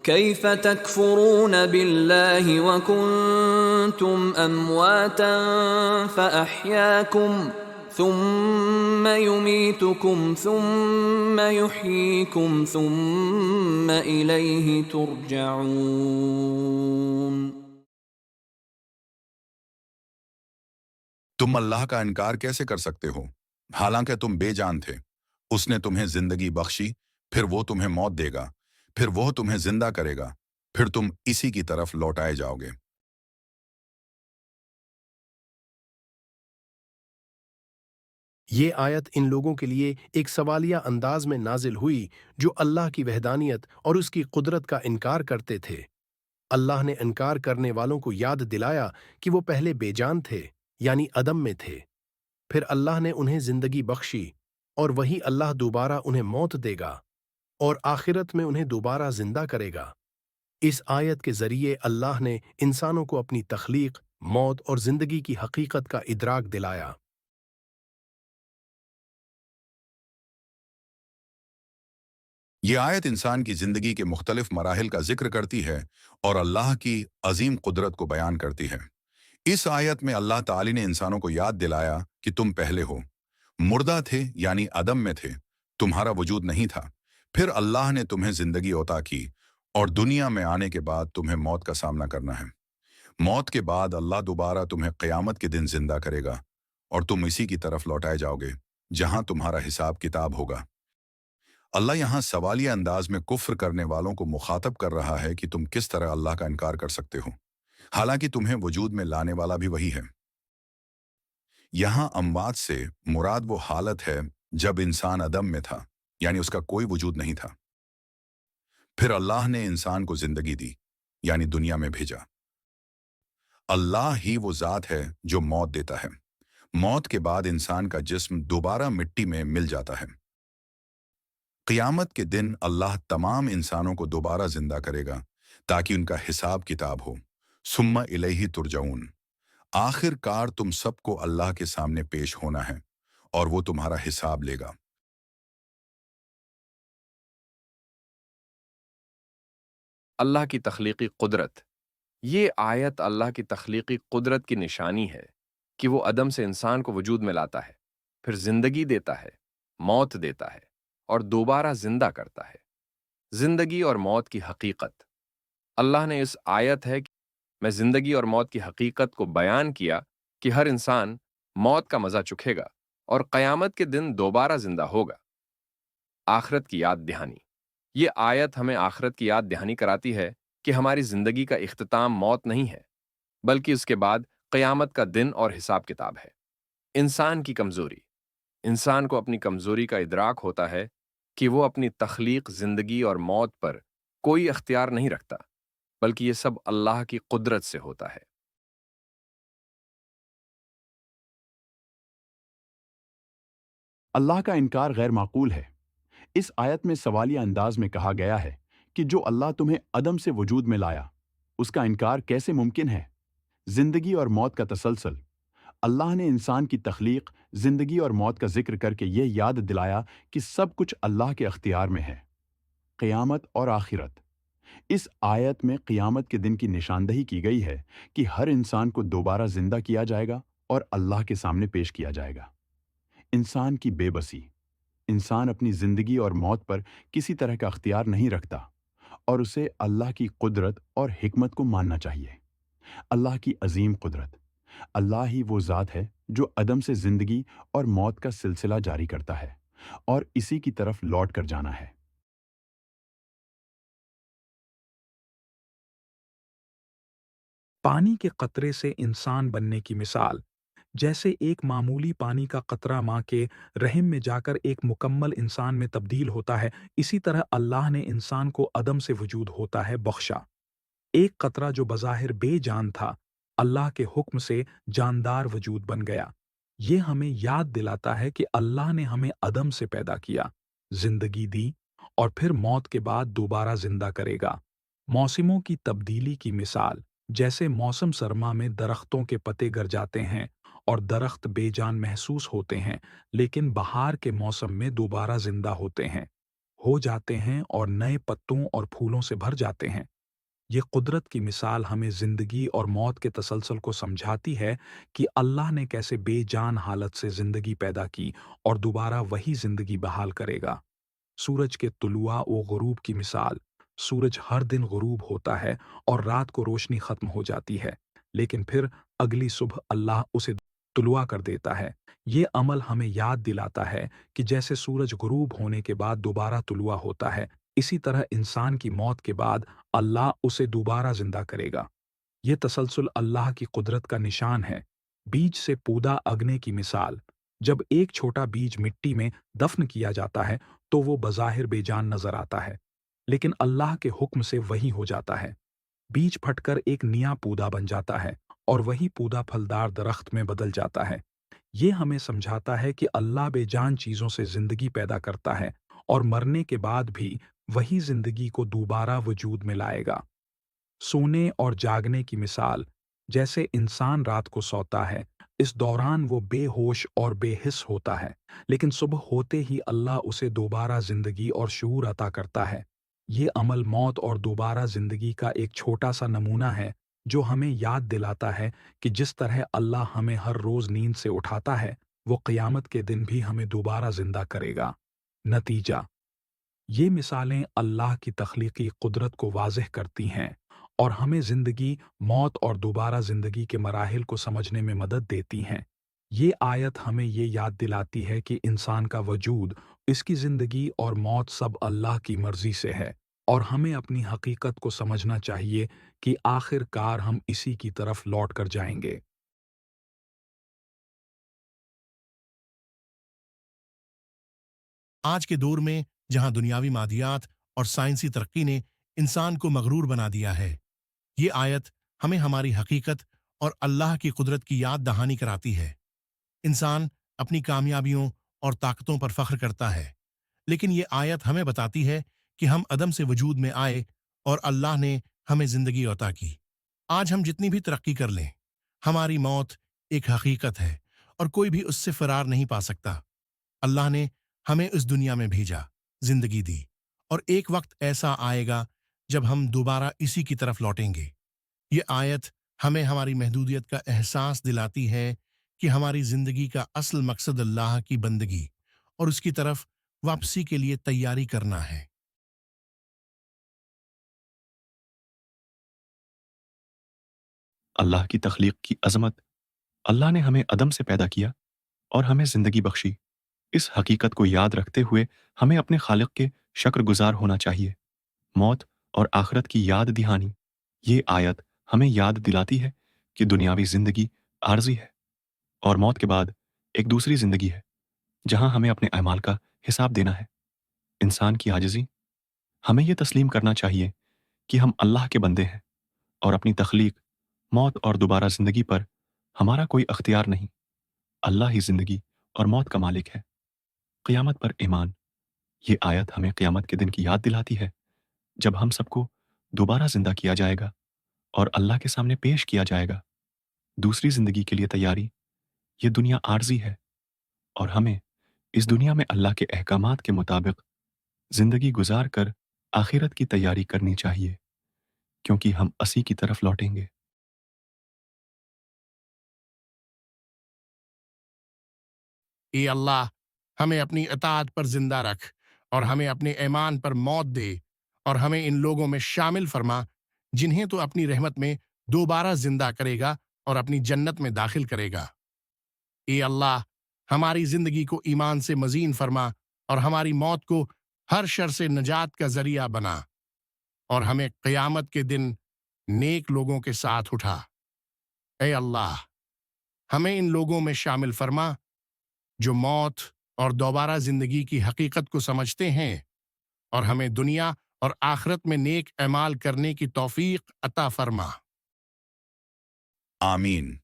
كيف تكفرون بالله وكنتم أمواتا فأحياكم ثم يميتكم ثم يحييكم ثم إليه ترجعون۔ تم اللہ کا انکار کیسے کر سکتے ہو حالانکہ تم بے جان تھے؟ اس نے تمہیں زندگی بخشی، پھر وہ تمہیں موت دے گا، پھر وہ تمہیں زندہ کرے گا، پھر تم اسی کی طرف لوٹائے جاؤ گے۔ یہ آیت ان لوگوں کے لیے ایک سوالیہ انداز میں نازل ہوئی جو اللہ کی وحدانیت اور اس کی قدرت کا انکار کرتے تھے۔ اللہ نے انکار کرنے والوں کو یاد دلایا کہ وہ پہلے بے جان تھے، یعنی عدم میں تھے، پھر اللہ نے انہیں زندگی بخشی اور وہی اللہ دوبارہ انہیں موت دے گا اور آخرت میں انہیں دوبارہ زندہ کرے گا۔ اس آیت کے ذریعے اللہ نے انسانوں کو اپنی تخلیق، موت اور زندگی کی حقیقت کا ادراک دلایا۔ یہ آیت انسان کی زندگی کے مختلف مراحل کا ذکر کرتی ہے اور اللہ کی عظیم قدرت کو بیان کرتی ہے۔ اس آیت میں اللہ تعالی نے انسانوں کو یاد دلایا کہ تم پہلے ہو، مردہ تھے یعنی عدم میں تھے، تمہارا وجود نہیں تھا، پھر اللہ نے تمہیں زندگی عطا کی اور دنیا میں آنے کے بعد تمہیں موت کا سامنا کرنا ہے۔ موت کے بعد اللہ دوبارہ تمہیں قیامت کے دن زندہ کرے گا اور تم اسی کی طرف لوٹائے جاؤ گے جہاں تمہارا حساب کتاب ہوگا۔ اللہ یہاں سوالیہ انداز میں کفر کرنے والوں کو مخاطب کر رہا ہے کہ تم کس طرح اللہ کا انکار کر سکتے ہو، حالانکہ تمہیں وجود میں لانے والا بھی وہی ہے۔ یہاں اموات سے مراد وہ حالت ہے جب انسان عدم میں تھا، یعنی اس کا کوئی وجود نہیں تھا، پھر اللہ نے انسان کو زندگی دی، یعنی دنیا میں بھیجا۔ اللہ ہی وہ ذات ہے جو موت دیتا ہے۔ موت کے بعد انسان کا جسم دوبارہ مٹی میں مل جاتا ہے۔ قیامت کے دن اللہ تمام انسانوں کو دوبارہ زندہ کرے گا تاکہ ان کا حساب کتاب ہو۔ ثم الیہ ترجعون، آخر کار تم سب کو اللہ کے سامنے پیش ہونا ہے اور وہ تمہارا حساب لے گا۔ اللہ کی تخلیقی قدرت۔ یہ آیت اللہ کی تخلیقی قدرت کی نشانی ہے کہ وہ عدم سے انسان کو وجود میں لاتا ہے، پھر زندگی دیتا ہے، موت دیتا ہے اور دوبارہ زندہ کرتا ہے۔ زندگی اور موت کی حقیقت۔ اللہ نے اس آیت ہے کہ میں زندگی اور موت کی حقیقت کو بیان کیا کہ ہر انسان موت کا مزہ چکھے گا اور قیامت کے دن دوبارہ زندہ ہوگا۔ آخرت کی یاد دہانی۔ یہ آیت ہمیں آخرت کی یاد دہانی کراتی ہے کہ ہماری زندگی کا اختتام موت نہیں ہے، بلکہ اس کے بعد قیامت کا دن اور حساب کتاب ہے۔ انسان کی کمزوری۔ انسان کو اپنی کمزوری کا ادراک ہوتا ہے کہ وہ اپنی تخلیق، زندگی اور موت پر کوئی اختیار نہیں رکھتا، بلکہ یہ سب اللہ کی قدرت سے ہوتا ہے۔ اللہ کا انکار غیر معقول ہے۔ اس آیت میں سوالیہ انداز میں کہا گیا ہے کہ جو اللہ تمہیں عدم سے وجود میں لایا، اس کا انکار کیسے ممکن ہے؟ زندگی اور موت کا تسلسل۔ اللہ نے انسان کی تخلیق، زندگی اور موت کا ذکر کر کے یہ یاد دلایا کہ سب کچھ اللہ کے اختیار میں ہے۔ قیامت اور آخرت۔ اس آیت میں قیامت کے دن کی نشاندہی کی گئی ہے کہ ہر انسان کو دوبارہ زندہ کیا جائے گا اور اللہ کے سامنے پیش کیا جائے گا۔ انسان کی بے بسی۔ انسان اپنی زندگی اور موت پر کسی طرح کا اختیار نہیں رکھتا اور اسے اللہ کی قدرت اور حکمت کو ماننا چاہیے۔ اللہ کی عظیم قدرت۔ اللہ ہی وہ ذات ہے جو عدم سے زندگی اور موت کا سلسلہ جاری کرتا ہے اور اسی کی طرف لوٹ کر جانا ہے۔ پانی کے قطرے سے انسان بننے کی مثال۔ جیسے ایک معمولی پانی کا قطرہ ماں کے رحم میں جا کر ایک مکمل انسان میں تبدیل ہوتا ہے، اسی طرح اللہ نے انسان کو عدم سے وجود ہوتا ہے بخشا۔ ایک قطرہ جو بظاہر بے جان تھا، اللہ کے حکم سے جاندار وجود بن گیا۔ یہ ہمیں یاد دلاتا ہے کہ اللہ نے ہمیں عدم سے پیدا کیا، زندگی دی اور پھر موت کے بعد دوبارہ زندہ کرے گا۔ موسموں کی تبدیلی کی مثال۔ جیسے موسم سرما میں درختوں کے پتے گر جاتے ہیں اور درخت بے جان محسوس ہوتے ہیں، لیکن بہار کے موسم میں دوبارہ زندہ ہوتے ہیں۔ ہو جاتے ہیں اور نئے پتوں اور پھولوں سے بھر جاتے ہیں۔ یہ قدرت کی مثال ہمیں زندگی اور موت کے تسلسل کو سمجھاتی ہے کہ اللہ نے کیسے بے جان حالت سے زندگی پیدا کی اور دوبارہ وہی زندگی بحال کرے گا۔ سورج کے طلوع و غروب کی مثال۔ سورج ہر دن غروب ہوتا ہے اور رات کو روشنی ختم ہو جاتی ہے، لیکن پھر اگلی صبح اللہ اسے طلوع کر دیتا ہے۔ یہ عمل ہمیں یاد دلاتا ہے کہ جیسے سورج غروب ہونے کے بعد دوبارہ طلوع ہوتا ہے، اسی طرح انسان کی موت کے بعد اللہ اسے دوبارہ زندہ کرے گا۔ یہ تسلسل اللہ کی قدرت کا نشان ہے۔ بیج سے پودا اگنے کی مثال۔ جب ایک چھوٹا بیج مٹی میں دفن کیا جاتا ہے تو وہ بظاہر بے جان نظر آتا ہے، لیکن اللہ کے حکم سے وہی ہو جاتا ہے۔ بیج پھٹ کر ایک نیا پودا بن جاتا ہے اور وہی پودا پھلدار درخت میں بدل جاتا ہے۔ یہ ہمیں سمجھاتا ہے کہ اللہ بے جان چیزوں سے زندگی پیدا کرتا ہے اور مرنے کے بعد بھی وہی زندگی کو دوبارہ وجود میں لائے گا۔ سونے اور جاگنے کی مثال۔ جیسے انسان رات کو سوتا ہے، اس دوران وہ بے ہوش اور بے حس ہوتا ہے، لیکن صبح ہوتے ہی اللہ اسے دوبارہ زندگی اور شعور عطا کرتا ہے۔ یہ عمل موت اور دوبارہ زندگی کا ایک چھوٹا سا نمونہ ہے جو ہمیں یاد دلاتا ہے کہ جس طرح اللہ ہمیں ہر روز نیند سے اٹھاتا ہے، وہ قیامت کے دن بھی ہمیں دوبارہ زندہ کرے گا۔ نتیجہ: یہ مثالیں اللہ کی تخلیقی قدرت کو واضح کرتی ہیں اور ہمیں زندگی، موت اور دوبارہ زندگی کے مراحل کو سمجھنے میں مدد دیتی ہیں۔ یہ آیت ہمیں یہ یاد دلاتی ہے کہ انسان کا وجود، اس کی زندگی اور موت سب اللہ کی مرضی سے ہے، اور ہمیں اپنی حقیقت کو سمجھنا چاہیے کہ آخر کار ہم اسی کی طرف لوٹ کر جائیں گے۔ آج کے دور میں جہاں دنیاوی مادیات اور سائنسی ترقی نے انسان کو مغرور بنا دیا ہے، یہ آیت ہمیں ہماری حقیقت اور اللہ کی قدرت کی یاد دہانی کراتی ہے۔ انسان اپنی کامیابیوں اور طاقتوں پر فخر کرتا ہے، لیکن یہ آیت ہمیں بتاتی ہے کہ ہم عدم سے وجود میں آئے اور اللہ نے ہمیں زندگی عطا کی۔ آج ہم جتنی بھی ترقی کر لیں، ہماری موت ایک حقیقت ہے اور کوئی بھی اس سے فرار نہیں پا سکتا۔ اللہ نے ہمیں اس دنیا میں بھیجا، زندگی دی، اور ایک وقت ایسا آئے گا جب ہم دوبارہ اسی کی طرف لوٹیں گے۔ یہ آیت ہمیں ہماری محدودیت کا احساس دلاتی ہے کہ ہماری زندگی کا اصل مقصد اللہ کی بندگی اور اس کی طرف واپسی کے لیے تیاری کرنا ہے۔ اللہ کی تخلیق کی عظمت۔ اللہ نے ہمیں عدم سے پیدا کیا اور ہمیں زندگی بخشی۔ اس حقیقت کو یاد رکھتے ہوئے ہمیں اپنے خالق کے شکر گزار ہونا چاہیے۔ موت اور آخرت کی یاد دہانی۔ یہ آیت ہمیں یاد دلاتی ہے کہ دنیاوی زندگی عارضی ہے اور موت کے بعد ایک دوسری زندگی ہے جہاں ہمیں اپنے اعمال کا حساب دینا ہے۔ انسان کی عاجزی۔ ہمیں یہ تسلیم کرنا چاہیے کہ ہم اللہ کے بندے ہیں اور اپنی تخلیق، موت اور دوبارہ زندگی پر ہمارا کوئی اختیار نہیں۔ اللہ ہی زندگی اور موت کا مالک ہے۔ قیامت پر ایمان۔ یہ آیت ہمیں قیامت کے دن کی یاد دلاتی ہے جب ہم سب کو دوبارہ زندہ کیا جائے گا اور اللہ کے سامنے پیش کیا جائے گا۔ دوسری زندگی کے لیے تیاری۔ یہ دنیا عارضی ہے اور ہمیں اس دنیا میں اللہ کے احکامات کے مطابق زندگی گزار کر آخرت کی تیاری کرنی چاہیے، کیونکہ ہم اسی کی طرف لوٹیں گے۔ اے اللہ، ہمیں اپنی اطاعت پر زندہ رکھ اور ہمیں اپنے ایمان پر موت دے، اور ہمیں ان لوگوں میں شامل فرما جنہیں تو اپنی رحمت میں دوبارہ زندہ کرے گا اور اپنی جنت میں داخل کرے گا۔ اے اللہ، ہماری زندگی کو ایمان سے مزین فرما اور ہماری موت کو ہر شر سے نجات کا ذریعہ بنا، اور ہمیں قیامت کے دن نیک لوگوں کے ساتھ اٹھا۔ اے اللہ، ہمیں ان لوگوں میں شامل فرما جو موت اور دوبارہ زندگی کی حقیقت کو سمجھتے ہیں، اور ہمیں دنیا اور آخرت میں نیک اعمال کرنے کی توفیق عطا فرما۔ آمین۔